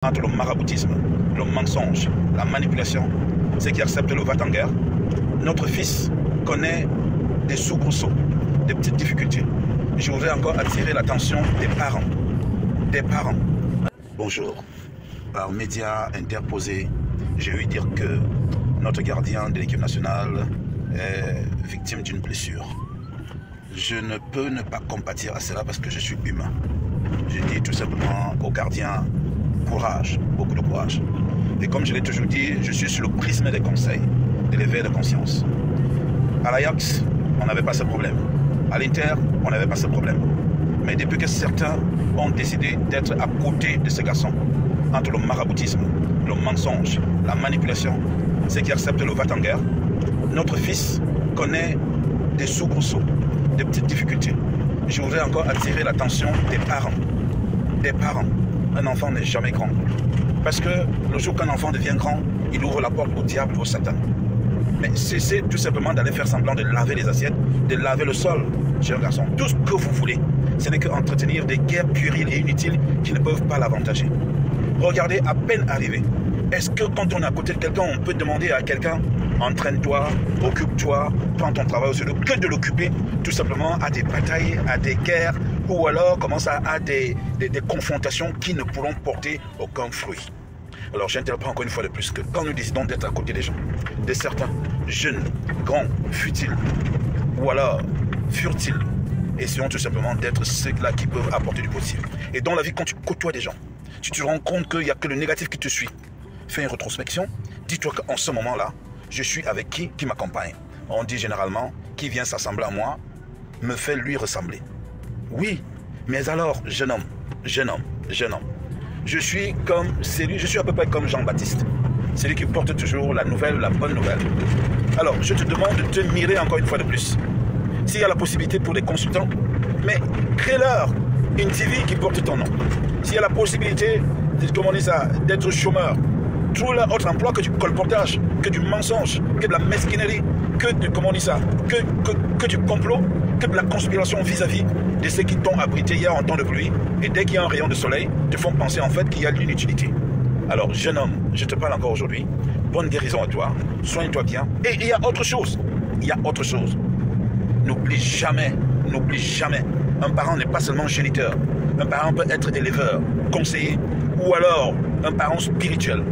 Entre le maraboutisme, le mensonge, la manipulation, ceux qui acceptent le va-t-en-guerre, notre fils connaît des soubresauts, des petites difficultés. Je voudrais encore attirer l'attention des parents. Bonjour. Par médias interposés, j'ai ouï dire que notre gardien de l'équipe nationale est victime d'une blessure. Je ne peux ne pas compatir à cela parce que je suis humain. Je dis tout simplement au gardien, courage, beaucoup de courage. Et comme je l'ai toujours dit, je suis sur le prisme des conseils, de l'éveil de conscience. À l'Ajax, on n'avait pas ce problème. À l'Inter, on n'avait pas ce problème. Mais depuis que certains ont décidé d'être à côté de ce garçon, entre le maraboutisme, le mensonge, la manipulation, ceux qui acceptent le va-t-en-guerre, notre fils connaît des soubresauts, des petites difficultés. Je voudrais encore attirer l'attention des parents. Un enfant n'est jamais grand. Parce que le jour qu'un enfant devient grand, il ouvre la porte au diable ou au Satan. Mais cessez tout simplement d'aller faire semblant de laver les assiettes, de laver le sol, cher garçon. Tout ce que vous voulez, ce n'est qu'entretenir des guerres puériles et inutiles qui ne peuvent pas l'avantager. Regardez, à peine arrivé, est-ce que quand on est à côté de quelqu'un, on peut demander à quelqu'un « entraîne-toi, occupe-toi, prends ton travail au sérieux » que de l'occuper tout simplement à des batailles, à des guerres ou alors commence à des confrontations qui ne pourront porter aucun fruit. Alors j'interprète encore une fois de plus que quand nous décidons d'être à côté des gens, de certains jeunes, grands, futiles ou alors furtiles, essayons tout simplement d'être ceux-là qui peuvent apporter du positif. Et dans la vie, quand tu côtoies des gens, tu te rends compte qu'il n'y a que le négatif qui te suit. Fais une rétrospection, dis-toi qu'en ce moment-là, je suis avec qui m'accompagne. On dit généralement, qui vient s'assembler à moi, me fait lui ressembler. Oui, mais alors, jeune homme, je suis à peu près comme Jean-Baptiste. C'est lui qui porte toujours la bonne nouvelle. Alors, je te demande de te mirer encore une fois de plus. S'il y a la possibilité pour les consultants, mais crée-leur une TV qui porte ton nom. S'il y a la possibilité, d'être chômeur, trouve-leur autre emploi que du colportage, que du mensonge, que de la mesquinerie, que du complot, que de la conspiration vis-à-vis de ceux qui t'ont abrité hier en temps de pluie et dès qu'il y a un rayon de soleil, te font penser en fait qu'il y a l'inutilité. Alors, jeune homme, je te parle encore aujourd'hui, bonne guérison à toi, soigne-toi bien. Et il y a autre chose, N'oublie jamais, un parent n'est pas seulement géniteur, un parent peut être éleveur, conseiller, ou alors un parent spirituel.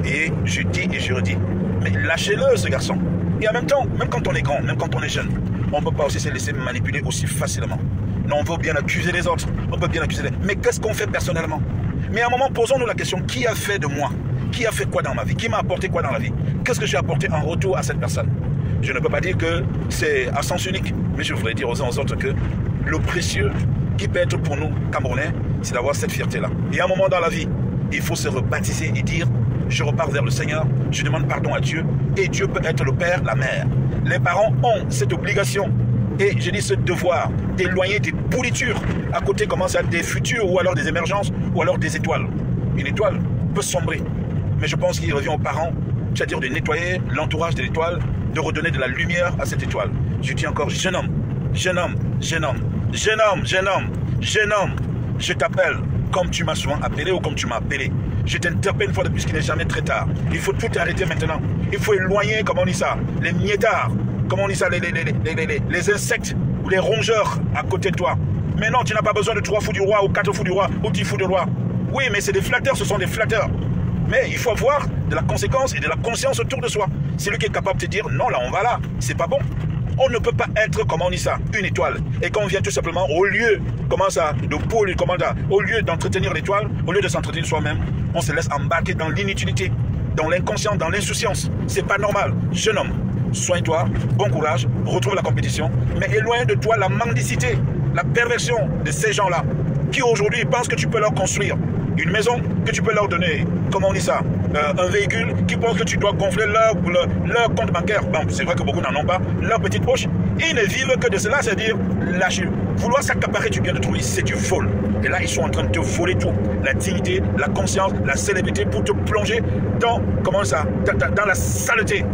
Et je dis et je redis, mais lâchez-le ce garçon. Et en même temps, même quand on est grand, même quand on est jeune, on ne peut pas aussi se laisser manipuler aussi facilement. Non, on veut bien accuser les autres, on peut bien accuser les autres. Mais qu'est-ce qu'on fait personnellement? Mais à un moment, posons-nous la question, qui a fait de moi? Qui a fait quoi dans ma vie? Qui m'a apporté quoi dans la vie? Qu'est-ce que j'ai apporté en retour à cette personne? Je ne peux pas dire que c'est à sens unique, mais je voudrais dire aux uns aux autres que le précieux qui peut être pour nous, Camerounais, c'est d'avoir cette fierté-là. Et à un moment dans la vie, il faut se rebaptiser et dire, je repars vers le Seigneur, je demande pardon à Dieu, et Dieu peut être le Père, la Mère. Les parents ont cette obligation, et je dis ce devoir, d'éloigner des pourritures. À côté commence à des futurs, ou alors des émergences, ou alors des étoiles. Une étoile peut sombrer, mais je pense qu'il revient aux parents, c'est-à-dire de nettoyer l'entourage de l'étoile, de redonner de la lumière à cette étoile. Je dis encore, jeune homme, je t'appelle comme tu m'as souvent appelé ou comme tu m'as appelé. Je t'interpelle une fois de plus qu'il n'est jamais très tard. Il faut tout arrêter maintenant. Il faut éloigner, comment on dit ça, les miettards, comment on dit ça, les insectes ou les rongeurs à côté de toi. Mais non, tu n'as pas besoin de 3 fous du roi ou 4 fous du roi ou 10 fous du roi. Oui, mais c'est des flatteurs, ce sont des flatteurs. Mais il faut avoir de la conséquence et de la conscience autour de soi. C'est lui qui est capable de te dire, non, là, on va là, c'est pas bon. On ne peut pas être, comment on dit ça, une étoile. Et quand on vient tout simplement, au lieu, au lieu d'entretenir l'étoile, au lieu de s'entretenir soi-même, on se laisse embarquer dans l'inutilité, dans l'inconscient, dans l'insouciance. C'est pas normal. Jeune homme, soigne-toi, bon courage, retrouve la compétition, mais éloigne de toi la mendicité, la perversion de ces gens-là, qui aujourd'hui pensent que tu peux leur construire une maison, que tu peux leur donner, comment on dit ça, un véhicule, qui pense que tu dois gonfler leur compte bancaire. Bon, c'est vrai que beaucoup n'en ont pas, leur petite poche. Ils ne vivent que de cela, c'est-à-dire lâcher. Vouloir s'accaparer du bien de trouver, c'est du vol. Et là, ils sont en train de te voler tout. La dignité, la conscience, la célébrité pour te plonger dans, comment ça, dans la saleté.